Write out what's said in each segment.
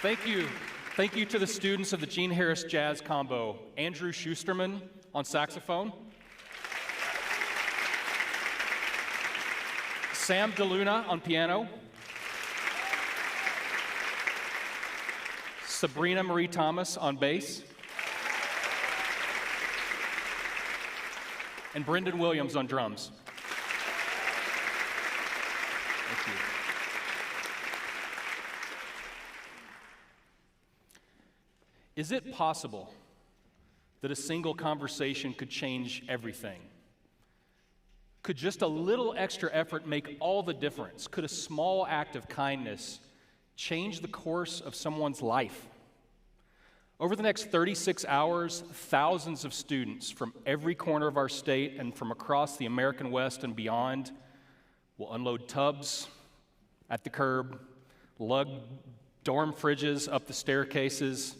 Thank you. Thank you to the students of the Gene Harris Jazz Combo. Andrew Schusterman on saxophone. Sam DeLuna on piano. Sabrina Marie Thomas on bass. And Brendan Williams on drums. Thank you. Is it possible that a single conversation could change everything? Could just a little extra effort make all the difference? Could a small act of kindness change the course of someone's life? Over the next 36 hours, thousands of students from every corner of our state and from across the American West and beyond will unload tubs at the curb, lug dorm fridges up the staircases,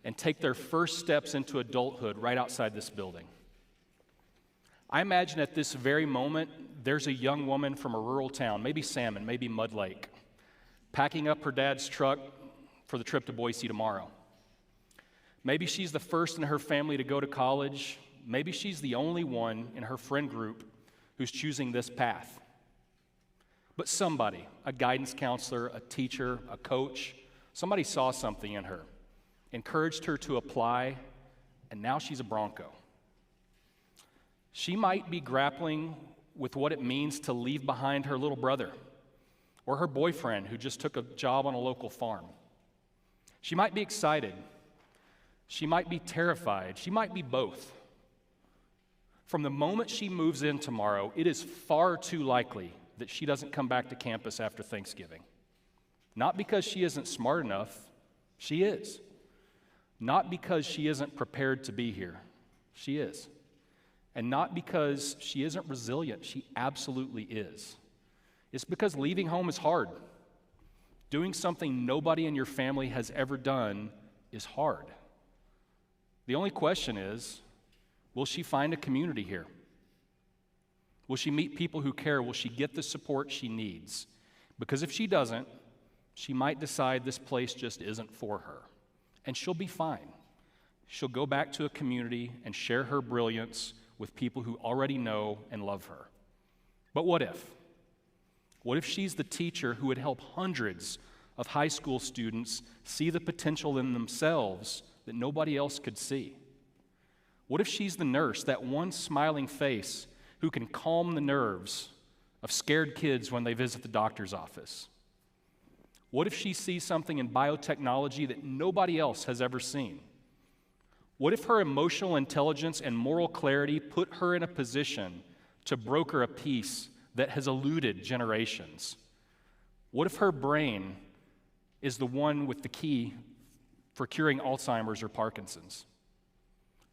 and take their first steps into adulthood right outside this building. I imagine at this very moment, there's a young woman from a rural town, maybe Salmon, maybe Mud Lake, packing up her dad's truck for the trip to Boise tomorrow. Maybe she's the first in her family to go to college. Maybe she's the only one in her friend group who's choosing this path. But somebody, a guidance counselor, a teacher, a coach, somebody saw something in her, encouraged her to apply, and now she's a Bronco. She might be grappling with what it means to leave behind her little brother or her boyfriend who just took a job on a local farm. She might be excited. She might be terrified. She might be both. From the moment she moves in tomorrow, it is far too likely that she doesn't come back to campus after Thanksgiving. Not because she isn't smart enough, she is. Not because she isn't prepared to be here, she is. And not because she isn't resilient, she absolutely is. It's because leaving home is hard. Doing something nobody in your family has ever done is hard. The only question is, will she find a community here? Will she meet people who care? Will she get the support she needs? Because if she doesn't, she might decide this place just isn't for her. And she'll be fine. She'll go back to a community and share her brilliance with people who already know and love her. But what if? What if she's the teacher who would help hundreds of high school students see the potential in themselves that nobody else could see? What if she's the nurse, that one smiling face who can calm the nerves of scared kids when they visit the doctor's office? What if she sees something in biotechnology that nobody else has ever seen? What if her emotional intelligence and moral clarity put her in a position to broker a peace that has eluded generations? What if her brain is the one with the key for curing Alzheimer's or Parkinson's?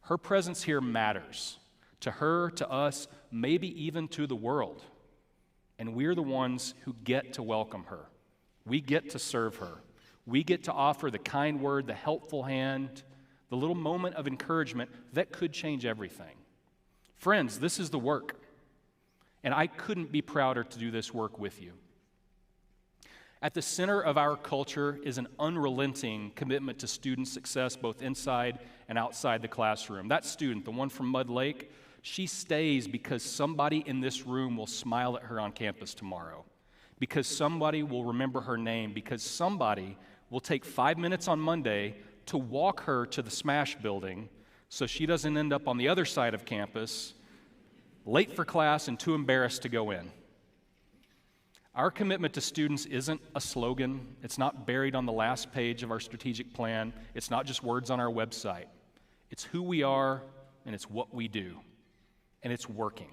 Her presence here matters to her, to us, maybe even to the world. And we're the ones who get to welcome her. We get to serve her. We get to offer the kind word, the helpful hand, the little moment of encouragement that could change everything. Friends, this is the work. And I couldn't be prouder to do this work with you. At the center of our culture is an unrelenting commitment to student success, both inside and outside the classroom. That student, the one from Mud Lake, she stays because somebody in this room will smile at her on campus tomorrow, because somebody will remember her name, because somebody will take 5 minutes on Monday to walk her to the Smash building so she doesn't end up on the other side of campus, late for class and too embarrassed to go in. Our commitment to students isn't a slogan. It's not buried on the last page of our strategic plan. It's not just words on our website. It's who we are, and it's what we do. And it's working.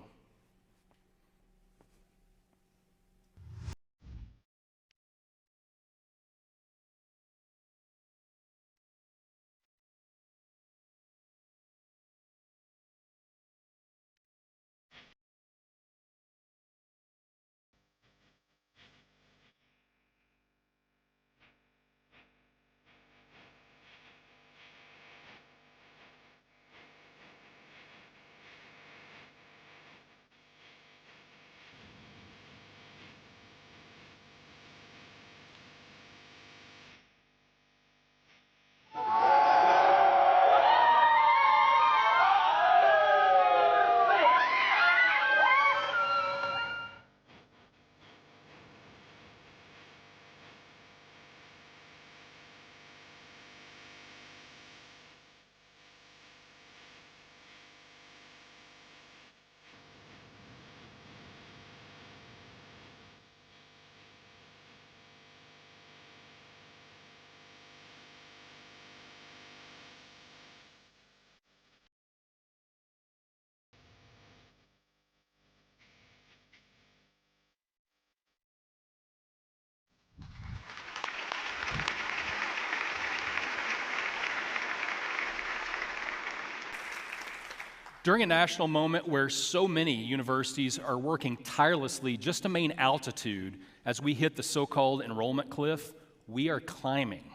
During a national moment where so many universities are working tirelessly just to maintain altitude as we hit the so-called enrollment cliff, we are climbing.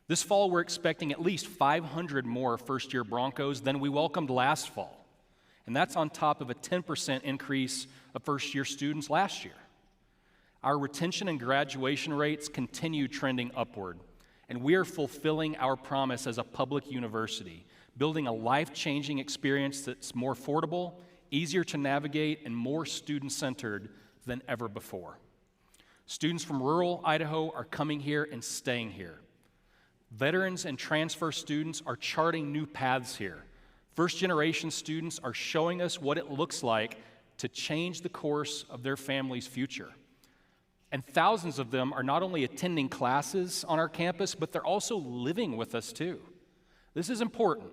This fall, we're expecting at least 500 more first-year Broncos than we welcomed last fall. And that's on top of a 10% increase of first-year students last year. Our retention and graduation rates continue trending upward, and we are fulfilling our promise as a public university, building a life-changing experience that's more affordable, easier to navigate, and more student-centered than ever before. Students from rural Idaho are coming here and staying here. Veterans and transfer students are charting new paths here. First-generation students are showing us what it looks like to change the course of their family's future. And thousands of them are not only attending classes on our campus, but they're also living with us too. This is important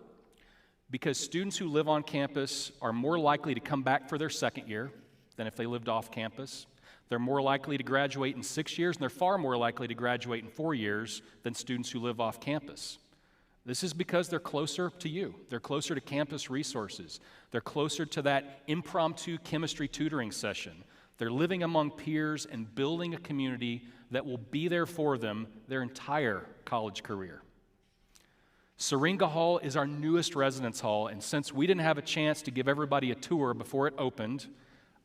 because students who live on campus are more likely to come back for their second year than if they lived off campus. They're more likely to graduate in 6 years, and they're far more likely to graduate in 4 years than students who live off campus. This is because they're closer to you. They're closer to campus resources. They're closer to that impromptu chemistry tutoring session. They're living among peers and building a community that will be there for them their entire college career. Syringa Hall is our newest residence hall, and since we didn't have a chance to give everybody a tour before it opened,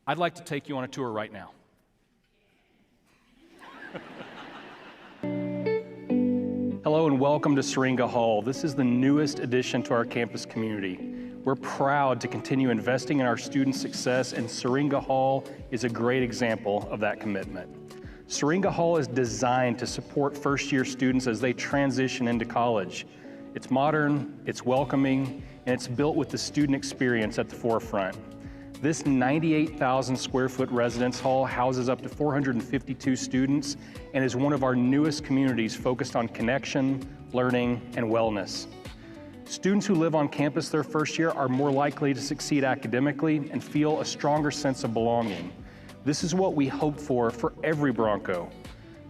I'd like to take you on a tour right now. Hello and welcome to Syringa Hall. This is the newest addition to our campus community. We're proud to continue investing in our student success, and Syringa Hall is a great example of that commitment. Syringa Hall is designed to support first-year students as they transition into college. It's modern, it's welcoming, and it's built with the student experience at the forefront. This 98,000 square foot residence hall houses up to 452 students and is one of our newest communities focused on connection, learning, and wellness. Students who live on campus their first year are more likely to succeed academically and feel a stronger sense of belonging. This is what we hope for every Bronco.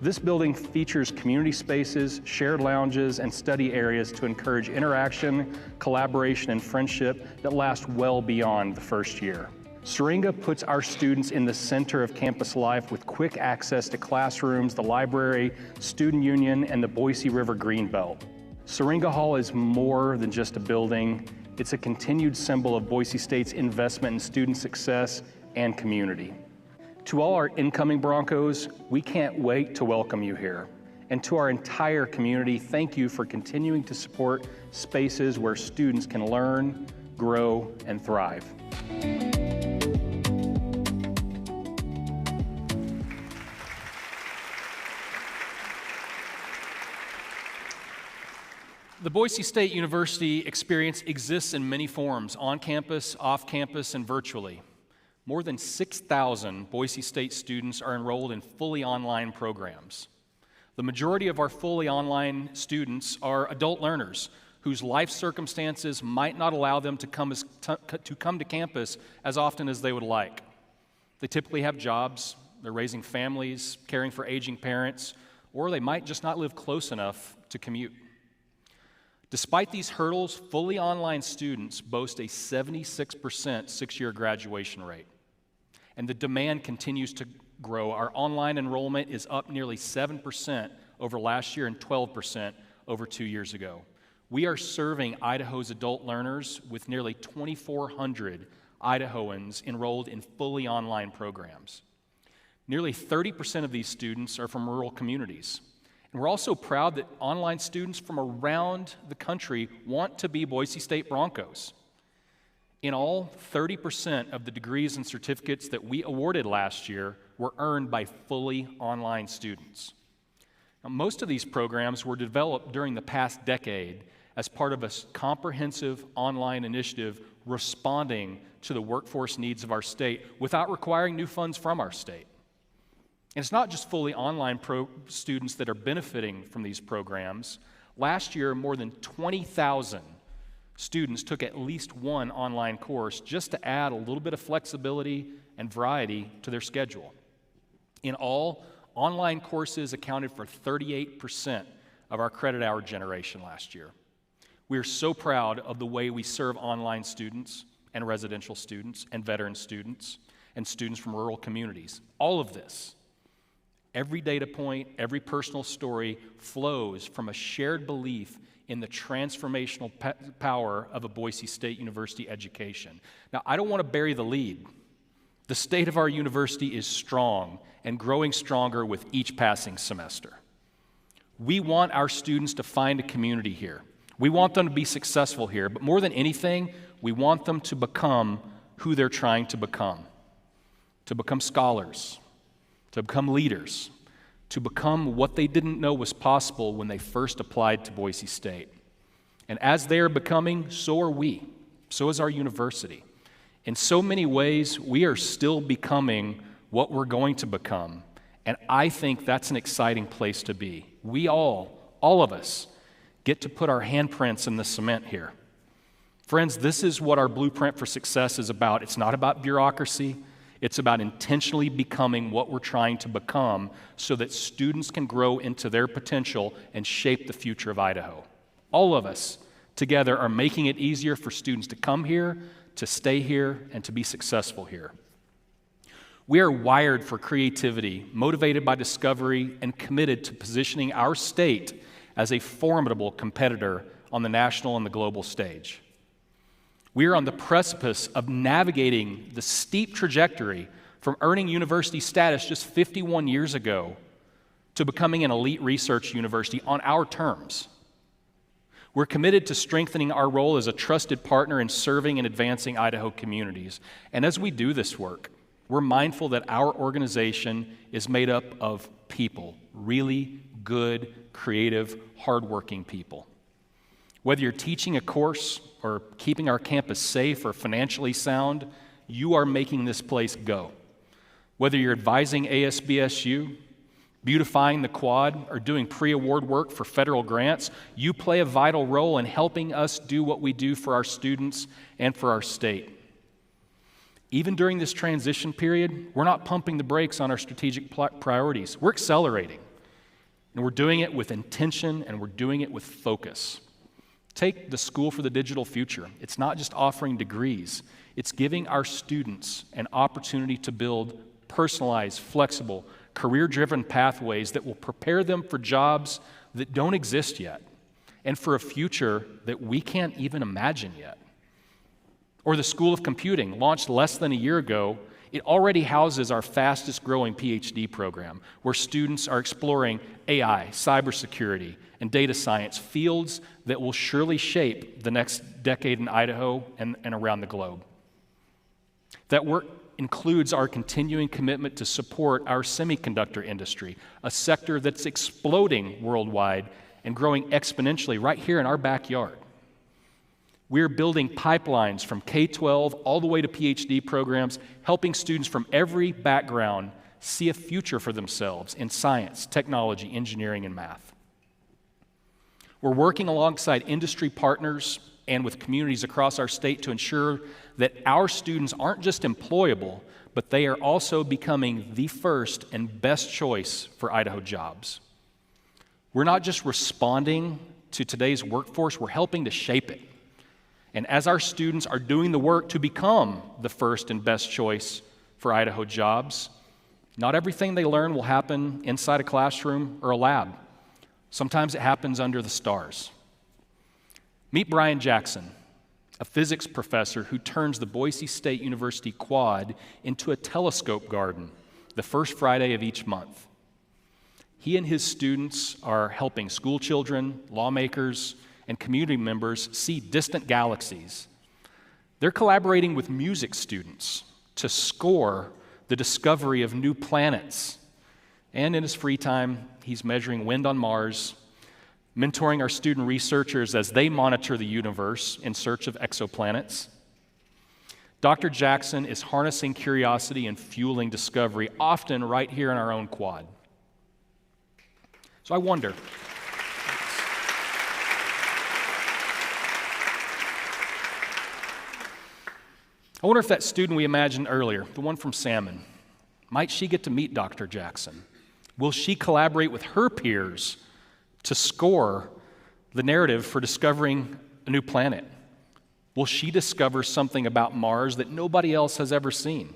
This building features community spaces, shared lounges, and study areas to encourage interaction, collaboration, and friendship that last well beyond the first year. Syringa puts our students in the center of campus life with quick access to classrooms, the library, student union, and the Boise River Greenbelt. Syringa Hall is more than just a building. It's a continued symbol of Boise State's investment in student success and community. To all our incoming Broncos, we can't wait to welcome you here. And to our entire community, thank you for continuing to support spaces where students can learn, grow, and thrive. The Boise State University experience exists in many forms, on campus, off campus, and virtually. More than 6,000 Boise State students are enrolled in fully online programs. The majority of our fully online students are adult learners whose life circumstances might not allow them to come to campus as often as they would like. They typically have jobs, they're raising families, caring for aging parents, or they might just not live close enough to commute. Despite these hurdles, fully online students boast a 76% six-year graduation rate. And the demand continues to grow. Our online enrollment is up nearly 7% over last year and 12% over 2 years ago. We are serving Idaho's adult learners with nearly 2,400 Idahoans enrolled in fully online programs. Nearly 30% of these students are from rural communities. And we're also proud that online students from around the country want to be Boise State Broncos. In all, 30% of the degrees and certificates that we awarded last year were earned by fully online students. Now, most of these programs were developed during the past decade as part of a comprehensive online initiative responding to the workforce needs of our state without requiring new funds from our state. And it's not just fully online students that are benefiting from these programs. Last year, more than 20,000 students took at least one online course just to add a little bit of flexibility and variety to their schedule. In all, online courses accounted for 38% of our credit hour generation last year. We are so proud of the way we serve online students and residential students and veteran students and students from rural communities. All of this, every data point, every personal story flows from a shared belief in the transformational power of a Boise State University education. Now, I don't want to bury the lead. The state of our university is strong and growing stronger with each passing semester. We want our students to find a community here. We want them to be successful here, but more than anything, we want them to become who they're trying to become scholars, to become leaders, to become what they didn't know was possible when they first applied to Boise State. And as they are becoming, so are we. So is our university. In so many ways, we are still becoming what we're going to become. And I think that's an exciting place to be. We all of us, get to put our handprints in the cement here. Friends, this is what our blueprint for success is about. It's not about bureaucracy. It's about intentionally becoming what we're trying to become so that students can grow into their potential and shape the future of Idaho. All of us together are making it easier for students to come here, to stay here, and to be successful here. We are wired for creativity, motivated by discovery, and committed to positioning our state as a formidable competitor on the national and the global stage. We are on the precipice of navigating the steep trajectory from earning university status just 51 years ago to becoming an elite research university on our terms. We're committed to strengthening our role as a trusted partner in serving and advancing Idaho communities. And as we do this work, we're mindful that our organization is made up of people, really good, creative, hardworking people. Whether you're teaching a course or keeping our campus safe or financially sound, you are making this place go. Whether you're advising ASBSU, beautifying the quad, or doing pre-award work for federal grants, you play a vital role in helping us do what we do for our students and for our state. Even during this transition period, we're not pumping the brakes on our strategic priorities. We're accelerating, and we're doing it with intention, and we're doing it with focus. Take the School for the Digital Future. It's not just offering degrees. It's giving our students an opportunity to build personalized, flexible, career-driven pathways that will prepare them for jobs that don't exist yet and for a future that we can't even imagine yet. Or the School of Computing, launched less than a year ago, it already houses our fastest-growing PhD program, where students are exploring AI, cybersecurity, and data science, fields that will surely shape the next decade in Idaho and around the globe. That work includes our continuing commitment to support our semiconductor industry, a sector that's exploding worldwide and growing exponentially right here in our backyard. We're building pipelines from K-12 all the way to PhD programs, helping students from every background see a future for themselves in science, technology, engineering, and math. We're working alongside industry partners and with communities across our state to ensure that our students aren't just employable, but they are also becoming the first and best choice for Idaho jobs. We're not just responding to today's workforce, we're helping to shape it. And as our students are doing the work to become the first and best choice for Idaho jobs, not everything they learn will happen inside a classroom or a lab. Sometimes it happens under the stars. Meet Brian Jackson, a physics professor who turns the Boise State University quad into a telescope garden the first Friday of each month. He and his students are helping school children, lawmakers, and community members see distant galaxies. They're collaborating with music students to score the discovery of new planets. And in his free time, he's measuring wind on Mars, mentoring our student researchers as they monitor the universe in search of exoplanets. Dr. Jackson is harnessing curiosity and fueling discovery, often right here in our own quad. So I wonder, if that student we imagined earlier, the one from Salmon, might she get to meet Dr. Jackson? Will she collaborate with her peers to score the narrative for discovering a new planet? Will she discover something about Mars that nobody else has ever seen?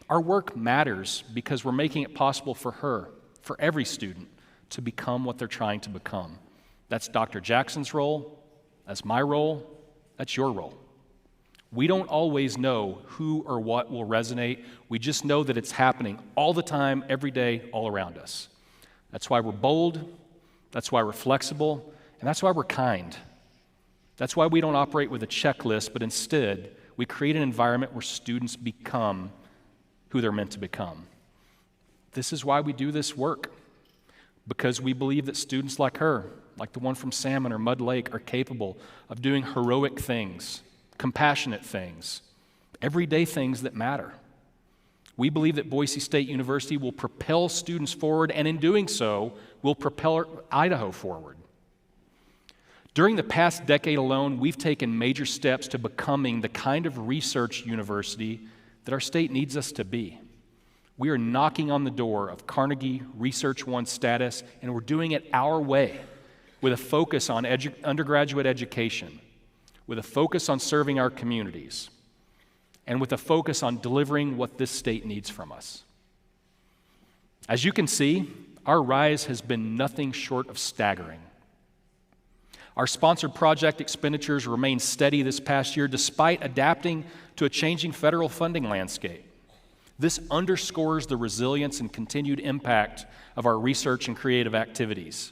Our work matters because we're making it possible for her, for every student, to become what they're trying to become. That's Dr. Jackson's role, that's my role, that's your role. We don't always know who or what will resonate. We just know that it's happening all the time, every day, all around us. That's why we're bold, that's why we're flexible, and that's why we're kind. That's why we don't operate with a checklist, but instead, we create an environment where students become who they're meant to become. This is why we do this work, because we believe that students like her, like the one from Salmon or Mud Lake, are capable of doing heroic things, compassionate things, everyday things that matter. We believe that Boise State University will propel students forward, and in doing so, will propel Idaho forward. During the past decade alone, we've taken major steps to becoming the kind of research university that our state needs us to be. We are knocking on the door of Carnegie Research One status, and we're doing it our way, with a focus on undergraduate education, with a focus on serving our communities, and with a focus on delivering what this state needs from us. As you can see, our rise has been nothing short of staggering. Our sponsored project expenditures remained steady this past year despite adapting to a changing federal funding landscape. This underscores the resilience and continued impact of our research and creative activities.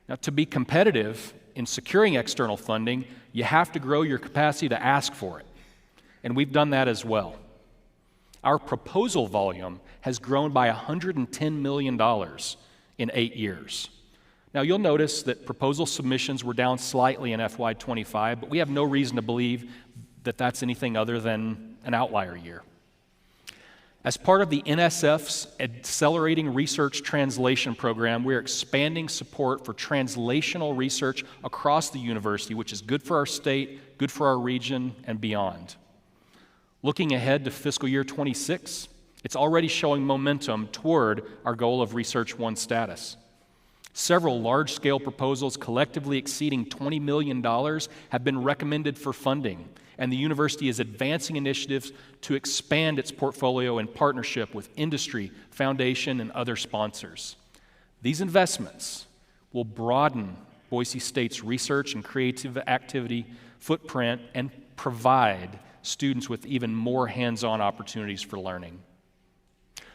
Now, to be competitive in securing external funding, you have to grow your capacity to ask for it. And we've done that as well. Our proposal volume has grown by $110 million in 8 years. Now, you'll notice that proposal submissions were down slightly in FY25, but we have no reason to believe that that's anything other than an outlier year. As part of the NSF's Accelerating Research Translation Program, we're expanding support for translational research across the university, which is good for our state, good for our region, and beyond. Looking ahead to fiscal year 26, it's already showing momentum toward our goal of Research 1 status. Several large-scale proposals collectively exceeding $20 million have been recommended for funding, and the university is advancing initiatives to expand its portfolio in partnership with industry, foundation, and other sponsors. These investments will broaden Boise State's research and creative activity footprint and provide students with even more hands-on opportunities for learning.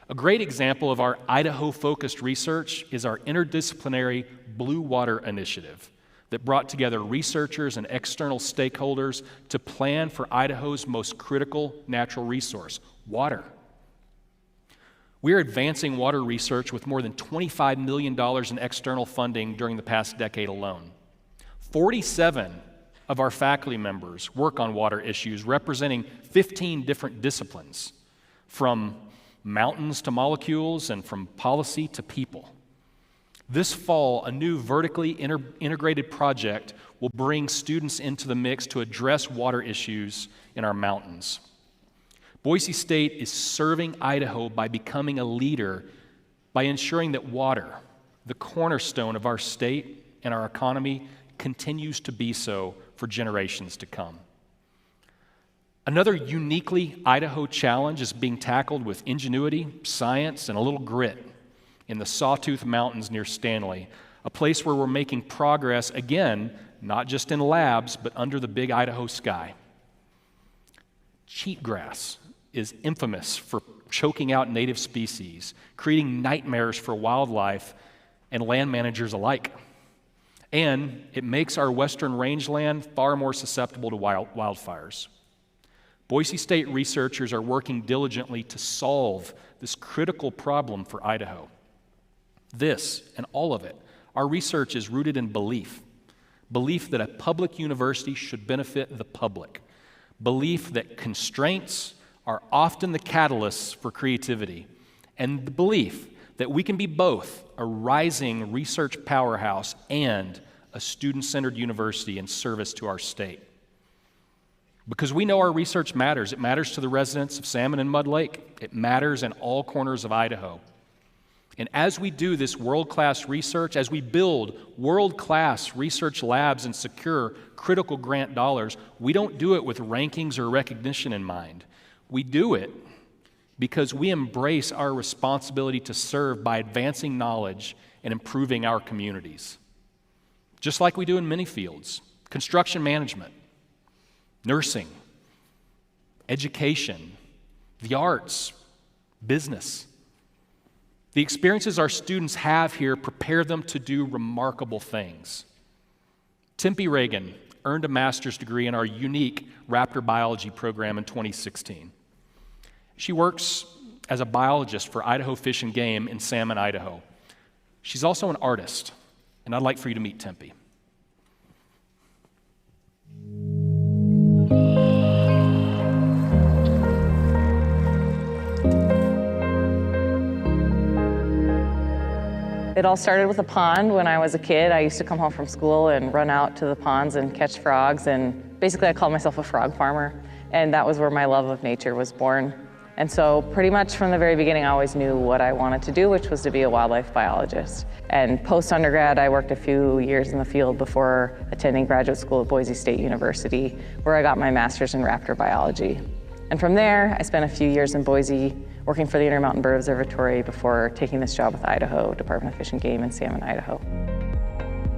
A great example of our Idaho-focused research is our interdisciplinary Blue Water Initiative that brought together researchers and external stakeholders to plan for Idaho's most critical natural resource, water. We're advancing water research with more than $25 million in external funding during the past decade alone. 47 of our faculty members work on water issues representing 15 different disciplines, from mountains to molecules and from policy to people. This fall, a new vertically integrated project will bring students into the mix to address water issues in our mountains. Boise State is serving Idaho by becoming a leader by ensuring that water, the cornerstone of our state and our economy, continues to be so for generations to come. Another uniquely Idaho challenge is being tackled with ingenuity, science, and a little grit in the Sawtooth Mountains near Stanley, a place where we're making progress, again, not just in labs, but under the big Idaho sky. Cheatgrass is infamous for choking out native species, creating nightmares for wildlife and land managers alike. And it makes our western rangeland far more susceptible to wildfires. Boise State researchers are working diligently to solve this critical problem for Idaho. This, and all of it, our research is rooted in belief that a public university should benefit the public, belief that constraints are often the catalysts for creativity, and the belief that we can be both a rising research powerhouse and a student-centered university in service to our state. Because we know our research matters. It matters to the residents of Salmon and Mud Lake. It matters in all corners of Idaho. And as we do this world-class research, as we build world-class research labs and secure critical grant dollars, we don't do it with rankings or recognition in mind. We do it because we embrace our responsibility to serve by advancing knowledge and improving our communities. Just like we do in many fields: construction management, nursing, education, the arts, business. The experiences our students have here prepare them to do remarkable things. Tempe Reagan earned a master's degree in our unique raptor biology program in 2016. She works as a biologist for Idaho Fish and Game in Salmon, Idaho. She's also an artist, and I'd like for you to meet Tempe. It all started with a pond when I was a kid. I used to come home from school and run out to the ponds and catch frogs, and basically I called myself a frog farmer, and that was where my love of nature was born. And so pretty much from the very beginning I always knew what I wanted to do, which was to be a wildlife biologist. And post-undergrad I worked a few years in the field before attending graduate school at Boise State University, where I got my master's in raptor biology. And from there I spent a few years in Boise working for the Intermountain Bird Observatory before taking this job with Idaho Department of Fish and Game in Salmon, Idaho.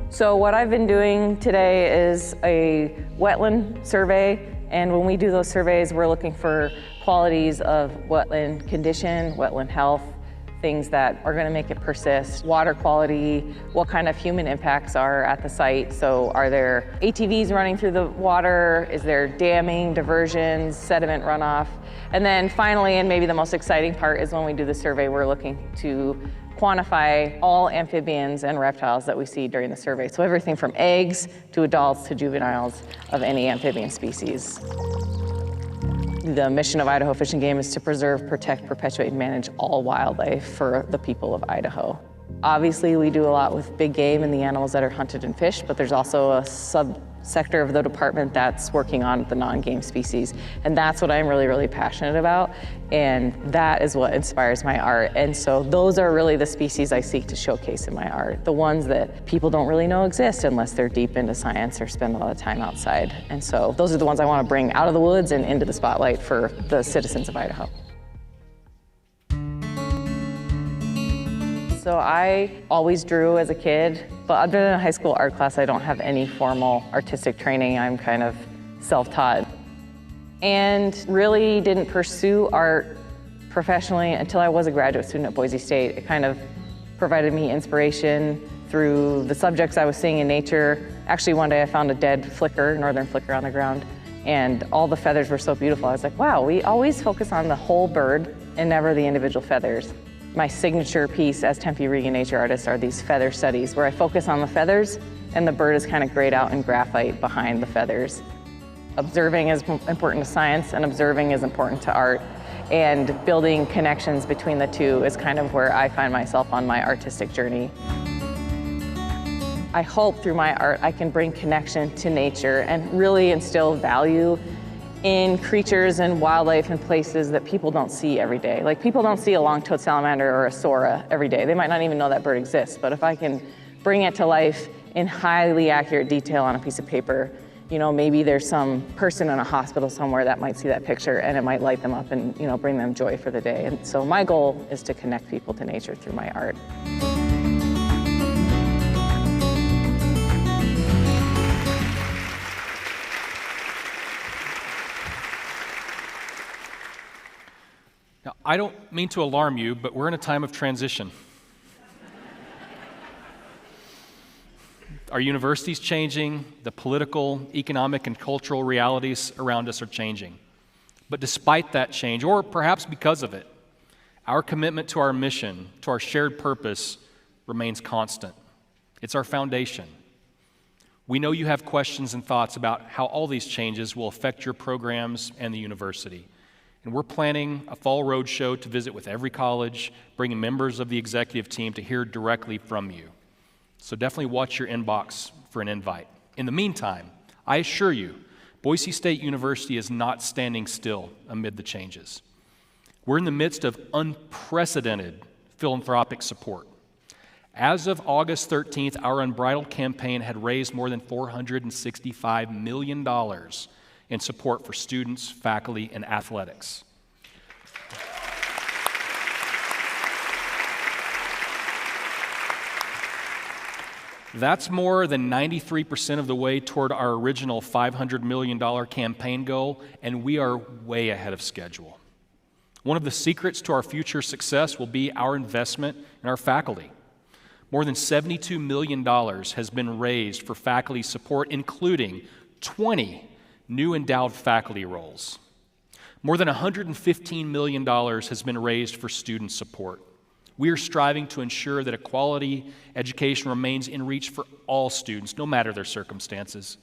So what I've been doing today is a wetland survey, and when we do those surveys, we're looking for qualities of wetland condition, wetland health, things that are going to make it persist, water quality, what kind of human impacts are at the site. So are there ATVs running through the water? Is there damming, diversions, sediment runoff? And then finally, and maybe the most exciting part, is when we do the survey, we're looking to quantify all amphibians and reptiles that we see during the survey. So everything from eggs to adults to juveniles of any amphibian species. The mission of Idaho Fish and Game is to preserve, protect, perpetuate, and manage all wildlife for the people of Idaho. Obviously, we do a lot with big game and the animals that are hunted and fished, but there's also a subsector of the department that's working on the non-game species. And that's what I'm really, really passionate about. And that is what inspires my art. And so those are really the species I seek to showcase in my art. The ones that people don't really know exist unless they're deep into science or spend a lot of time outside. And so those are the ones I want to bring out of the woods and into the spotlight for the citizens of Idaho. So I always drew as a kid, but other than a high school art class, I don't have any formal artistic training. I'm kind of self-taught. And really didn't pursue art professionally until I was a graduate student at Boise State. It kind of provided me inspiration through the subjects I was seeing in nature. Actually, one day I found a dead flicker, northern flicker on the ground, and all the feathers were so beautiful. I was like, wow, we always focus on the whole bird and never the individual feathers. My signature piece as Tempe Regan nature artist are these feather studies where I focus on the feathers and the bird is kind of grayed out in graphite behind the feathers. Observing is important to science and observing is important to art, and building connections between the two is kind of where I find myself on my artistic journey. I hope through my art I can bring connection to nature and really instill value in creatures and wildlife and places that people don't see every day. Like, people don't see a long-toed salamander or a sora every day. They might not even know that bird exists, but if I can bring it to life in highly accurate detail on a piece of paper, you know, maybe there's some person in a hospital somewhere that might see that picture and it might light them up and, you know, bring them joy for the day. And so my goal is to connect people to nature through my art. Now, I don't mean to alarm you, but we're in a time of transition. Our university's changing, the political, economic, and cultural realities around us are changing. But despite that change, or perhaps because of it, our commitment to our mission, to our shared purpose, remains constant. It's our foundation. We know you have questions and thoughts about how all these changes will affect your programs and the university. And we're planning a fall roadshow to visit with every college, bringing members of the executive team to hear directly from you. So definitely watch your inbox for an invite. In the meantime, I assure you, Boise State University is not standing still amid the changes. We're in the midst of unprecedented philanthropic support. As of August 13th, our Unbridled campaign had raised more than $465 million in support for students, faculty, and athletics. That's more than 93% of the way toward our original $500 million campaign goal, and we are way ahead of schedule. One of the secrets to our future success will be our investment in our faculty. More than $72 million has been raised for faculty support, including 20 new endowed faculty roles. More than $115 million has been raised for student support. We are striving to ensure that a quality education remains in reach for all students, no matter their circumstances.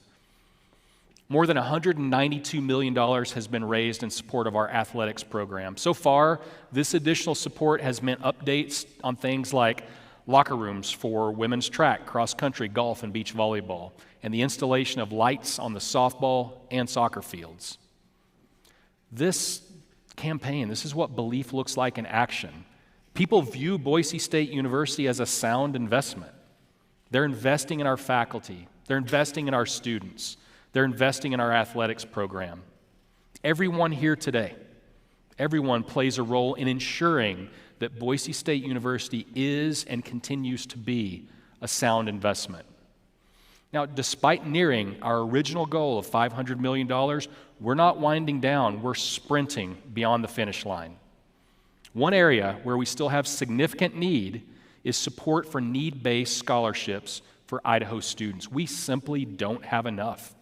More than $192 million has been raised in support of our athletics program. So far, this additional support has meant updates on things like locker rooms for women's track, cross country, golf, and beach volleyball, and the installation of lights on the softball and soccer fields. This campaign, this is what belief looks like in action. People view Boise State University as a sound investment. They're investing in our faculty. They're investing in our students. They're investing in our athletics program. Everyone here today, everyone plays a role in ensuring that Boise State University is and continues to be a sound investment. Now, despite nearing our original goal of $500 million, we're not winding down, we're sprinting beyond the finish line. One area where we still have significant need is support for need-based scholarships for Idaho students. We simply don't have enough.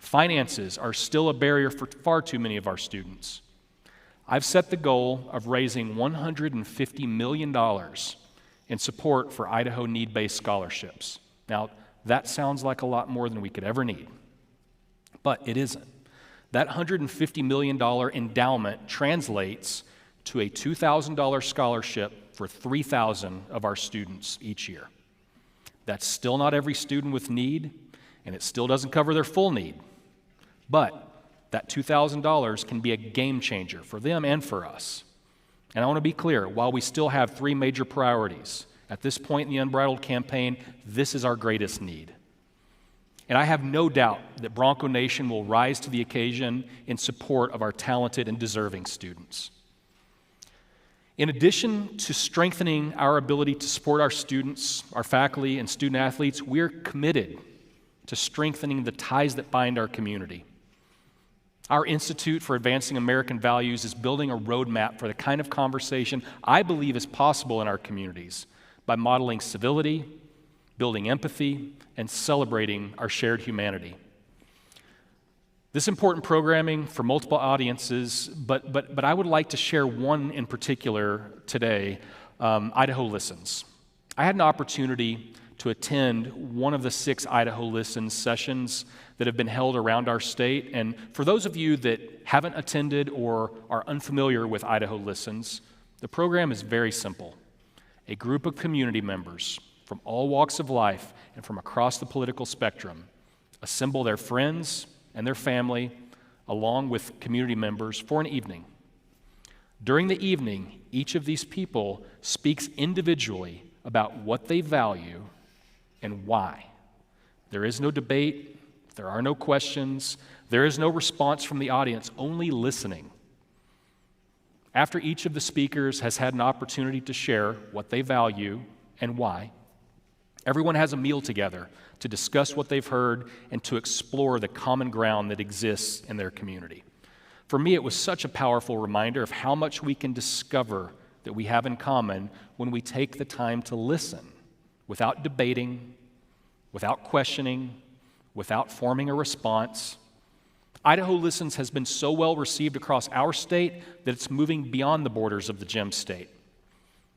Finances are still a barrier for far too many of our students. I've set the goal of raising $150 million in support for Idaho need-based scholarships. Now, that sounds like a lot more than we could ever need, but it isn't. That $150 million endowment translates to a $2,000 scholarship for 3,000 of our students each year. That's still not every student with need, and it still doesn't cover their full need. But that $2,000 can be a game changer for them and for us. And I want to be clear, while we still have three major priorities, at this point in the Unbridled campaign, this is our greatest need. And I have no doubt that Bronco Nation will rise to the occasion in support of our talented and deserving students. In addition to strengthening our ability to support our students, our faculty, and student athletes, we're committed to strengthening the ties that bind our community. Our Institute for Advancing American Values is building a roadmap for the kind of conversation I believe is possible in our communities by modeling civility, building empathy, and celebrating our shared humanity. This important programming for multiple audiences, but I would like to share one in particular today, Idaho Listens. I had an opportunity to attend one of the 6 Idaho Listens sessions that have been held around our state. And for those of you that haven't attended or are unfamiliar with Idaho Listens, the program is very simple. A group of community members from all walks of life and from across the political spectrum assemble their friends and their family along with community members for an evening. During the evening, each of these people speaks individually about what they value and why. There is no debate, there are no questions, there is no response from the audience, only listening. After each of the speakers has had an opportunity to share what they value and why, everyone has a meal together to discuss what they've heard and to explore the common ground that exists in their community. For me, it was such a powerful reminder of how much we can discover that we have in common when we take the time to listen without debating, without questioning, without forming a response. Idaho Listens has been so well received across our state that it's moving beyond the borders of the Gem State.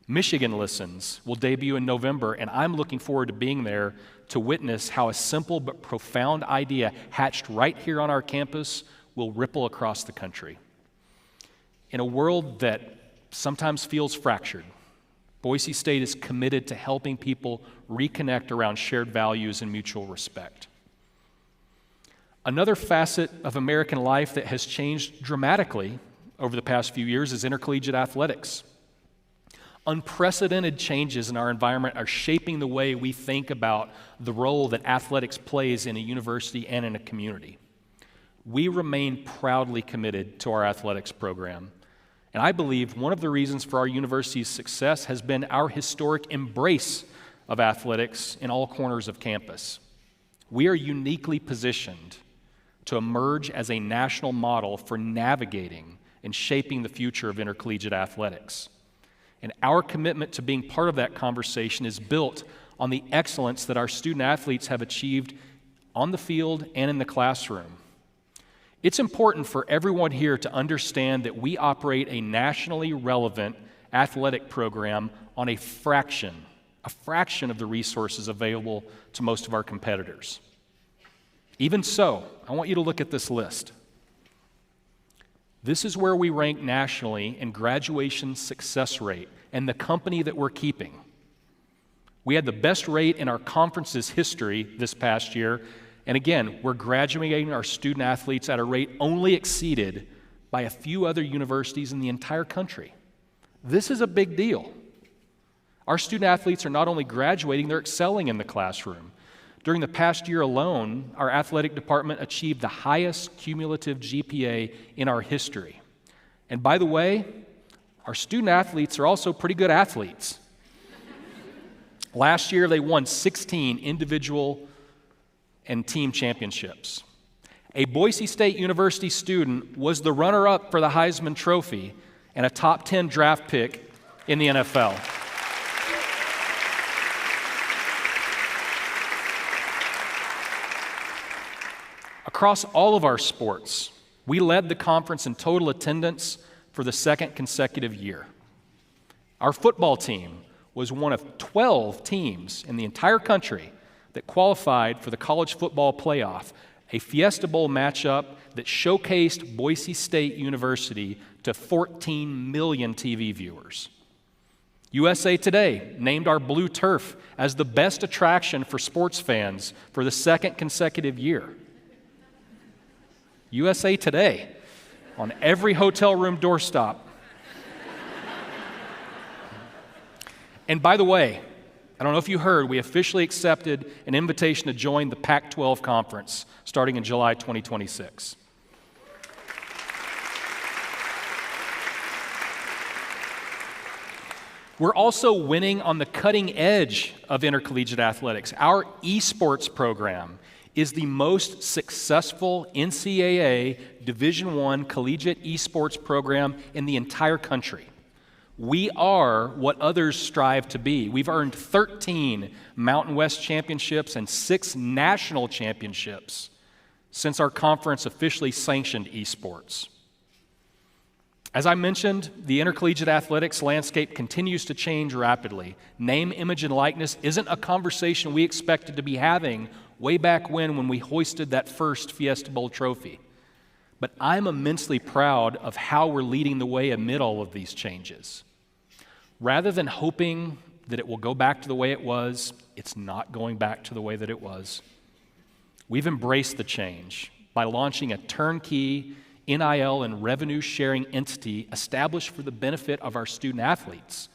Michigan Listens will debut in November, and I'm looking forward to being there to witness how a simple but profound idea hatched right here on our campus will ripple across the country. In a world that sometimes feels fractured, Boise State is committed to helping people reconnect around shared values and mutual respect. Another facet of American life that has changed dramatically over the past few years is intercollegiate athletics. Unprecedented changes in our environment are shaping the way we think about the role that athletics plays in a university and in a community. We remain proudly committed to our athletics program. And I believe one of the reasons for our university's success has been our historic embrace of athletics in all corners of campus. We are uniquely positioned to emerge as a national model for navigating and shaping the future of intercollegiate athletics. And our commitment to being part of that conversation is built on the excellence that our student athletes have achieved on the field and in the classroom. It's important for everyone here to understand that we operate a nationally relevant athletic program on a fraction of the resources available to most of our competitors. Even so, I want you to look at this list. This is where we rank nationally in graduation success rate and the company that we're keeping. We had the best rate in our conference's history this past year, and again, we're graduating our student athletes at a rate only exceeded by a few other universities in the entire country. This is a big deal. Our student athletes are not only graduating, they're excelling in the classroom. During the past year alone, our athletic department achieved the highest cumulative GPA in our history. And by the way, our student athletes are also pretty good athletes. Last year, they won 16 individual and team championships. A Boise State University student was the runner-up for the Heisman Trophy and a top 10 draft pick in the NFL. Across all of our sports, we led the conference in total attendance for the second consecutive year. Our football team was one of 12 teams in the entire country that qualified for the college football playoff, a Fiesta Bowl matchup that showcased Boise State University to 14 million TV viewers. USA Today named our blue turf as the best attraction for sports fans for the second consecutive year. USA Today on every hotel room doorstop. And by the way, I don't know if you heard, we officially accepted an invitation to join the Pac-12 conference starting in July 2026. We're also winning on the cutting edge of intercollegiate athletics. Our esports program is the most successful NCAA Division I collegiate esports program in the entire country. We are what others strive to be. We've earned 13 Mountain West championships and 6 national championships since our conference officially sanctioned esports. As I mentioned, the intercollegiate athletics landscape continues to change rapidly. Name, image, and likeness isn't a conversation we expected to be having way back when we hoisted that first Fiesta Bowl trophy. But I'm immensely proud of how we're leading the way amid all of these changes. Rather than hoping that it will go back to the way it was, it's not going back to the way that it was. We've embraced the change by launching a turnkey NIL and revenue-sharing entity established for the benefit of our student athletes.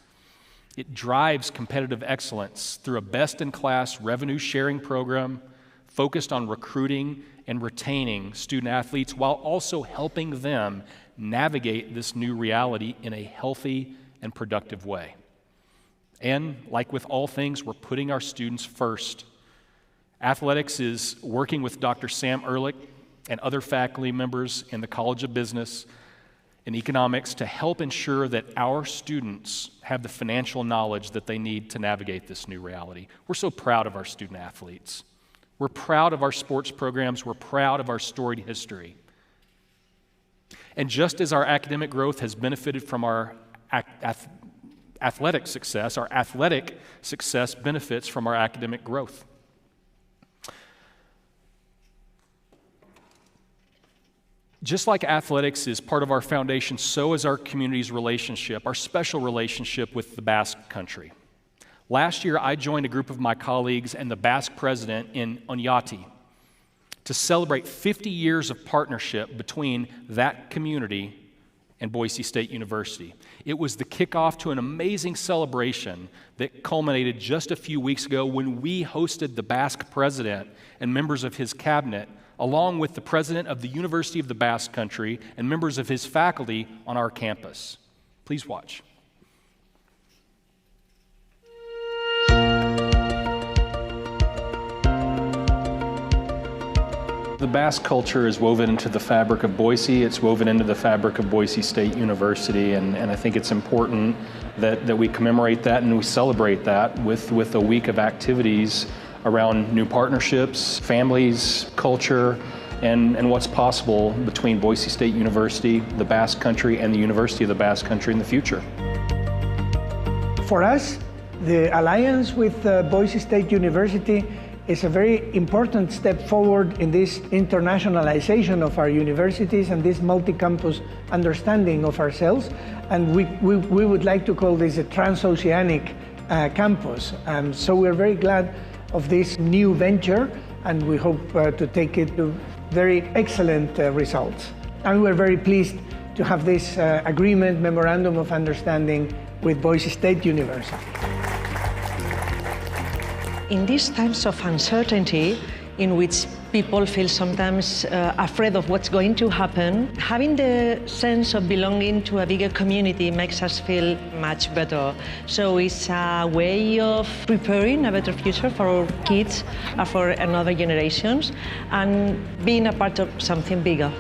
It drives competitive excellence through a best-in-class revenue-sharing program focused on recruiting and retaining student athletes while also helping them navigate this new reality in a healthy and productive way. And like with all things, we're putting our students first. Athletics is working with Dr. Sam Ehrlich and other faculty members in the College of Business and Economics to help ensure that our students have the financial knowledge that they need to navigate this new reality. We're so proud of our student athletes. We're proud of our sports programs. We're proud of our storied history. And just as our academic growth has benefited from our athletic success, our athletic success benefits from our academic growth. Just like athletics is part of our foundation, so is our community's relationship, our special relationship with the Basque Country. Last year, I joined a group of my colleagues and the Basque president in Oñati to celebrate 50 years of partnership between that community and Boise State University. It was the kickoff to an amazing celebration that culminated just a few weeks ago when we hosted the Basque president and members of his cabinet along with the president of the University of the Basque Country and members of his faculty on our campus. Please watch. The Basque culture is woven into the fabric of Boise. It's woven into the fabric of Boise State University, and I think it's important that we commemorate that and we celebrate that with a week of activities around new partnerships, families, culture, and what's possible between Boise State University, the Basque Country, and the University of the Basque Country in the future. For us, the alliance with Boise State University is a very important step forward in this internationalization of our universities and this multi-campus understanding of ourselves. And we would like to call this a transoceanic campus. So we're very glad of this new venture, and we hope to take it to very excellent results. And we're very pleased to have this agreement, memorandum of understanding with Boise State University. In these times of uncertainty, in which people feel sometimes afraid of what's going to happen, having the sense of belonging to a bigger community makes us feel much better. So it's a way of preparing a better future for our kids, for another generations, and being a part of something bigger.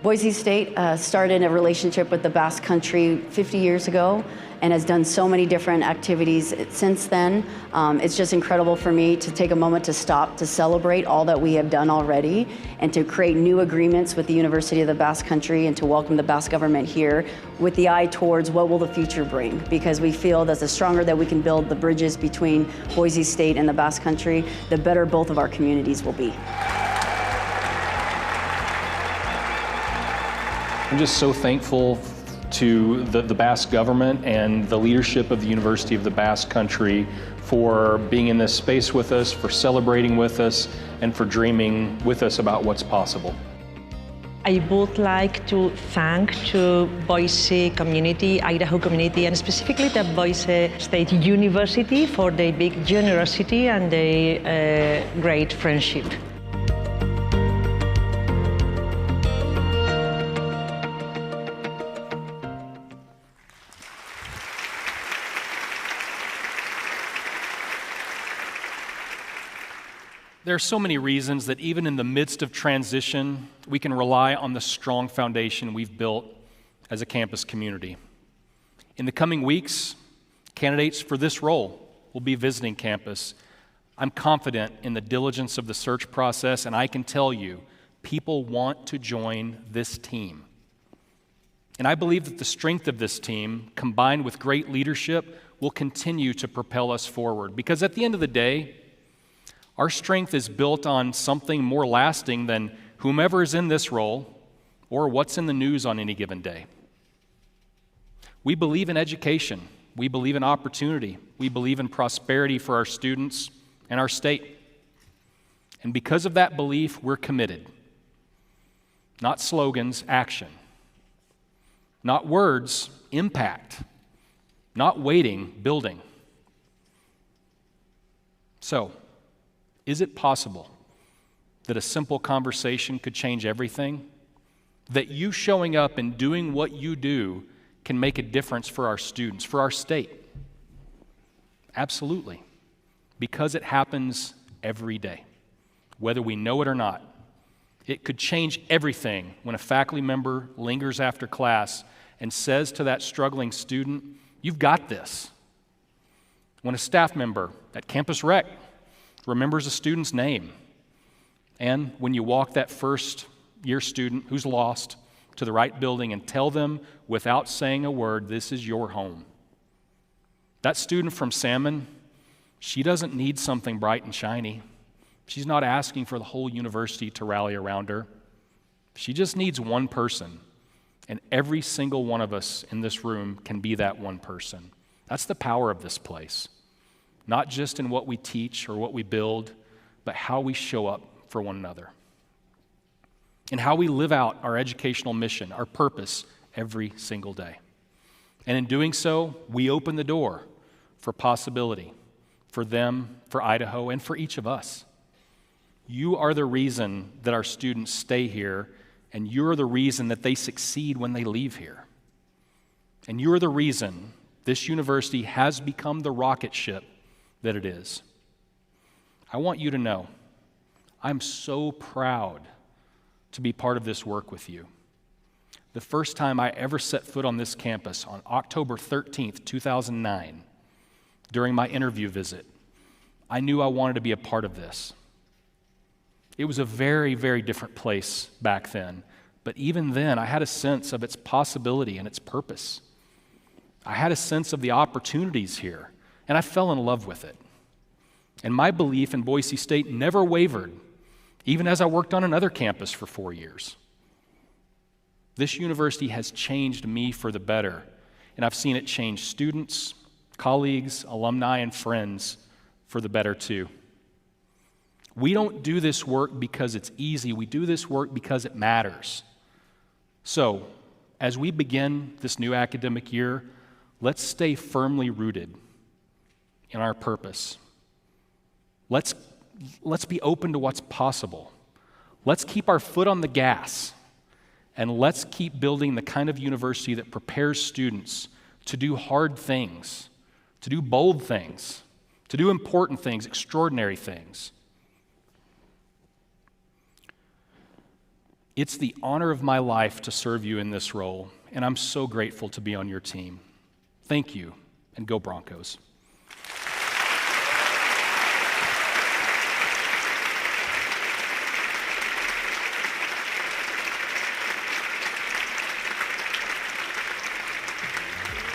Boise State started a relationship with the Basque Country 50 years ago and has done so many different activities since then. It's just incredible for me to take a moment to stop to celebrate all that we have done already and to create new agreements with the University of the Basque Country and to welcome the Basque government here with the eye towards what will the future bring, because we feel that the stronger that we can build the bridges between Boise State and the Basque Country, the better both of our communities will be. I'm just so thankful to the Basque government and the leadership of the University of the Basque Country for being in this space with us, for celebrating with us, and for dreaming with us about what's possible. I would like to thank to Boise community, Idaho community, and specifically the Boise State University for their big generosity and their great friendship. There are so many reasons that even in the midst of transition, we can rely on the strong foundation we've built as a campus community. In the coming weeks, candidates for this role will be visiting campus. I'm confident in the diligence of the search process, and I can tell you, people want to join this team. And I believe that the strength of this team, combined with great leadership, will continue to propel us forward. Because at the end of the day, our strength is built on something more lasting than whomever is in this role or what's in the news on any given day. We believe in education. We believe in opportunity. We believe in prosperity for our students and our state. And because of that belief, we're committed. Not slogans, action. Not words, impact. Not waiting, building. So, is it possible that a simple conversation could change everything? That you showing up and doing what you do can make a difference for our students, for our state? Absolutely. Because it happens every day, whether we know it or not. It could change everything when a faculty member lingers after class and says to that struggling student, "You've got this." When a staff member at Campus Rec remembers a student's name. And when you walk that first year student who's lost to the right building and tell them without saying a word, "This is your home." That student from Salmon, she doesn't need something bright and shiny. She's not asking for the whole university to rally around her. She just needs one person. And every single one of us in this room can be that one person. That's the power of this place. Not just in what we teach or what we build, but how we show up for one another. And how we live out our educational mission, our purpose, every single day. And in doing so, we open the door for possibility, for them, for Idaho, and for each of us. You are the reason that our students stay here, and you're the reason that they succeed when they leave here. And you're the reason this university has become the rocket ship that it is. I want you to know, I'm so proud to be part of this work with you. The first time I ever set foot on this campus on October 13th, 2009, during my interview visit, I knew I wanted to be a part of this. It was a very, very different place back then, but even then I had a sense of its possibility and its purpose. I had a sense of the opportunities here, and I fell in love with it. And my belief in Boise State never wavered, even as I worked on another campus for 4 years. This university has changed me for the better, and I've seen it change students, colleagues, alumni, and friends for the better too. We don't do this work because it's easy. We do this work because it matters. So, as we begin this new academic year, let's stay firmly rooted in our purpose. Let's be open to what's possible. Let's keep our foot on the gas, and let's keep building the kind of university that prepares students to do hard things, to do bold things, to do important things, extraordinary things. It's the honor of my life to serve you in this role, and I'm so grateful to be on your team. Thank you, and go Broncos.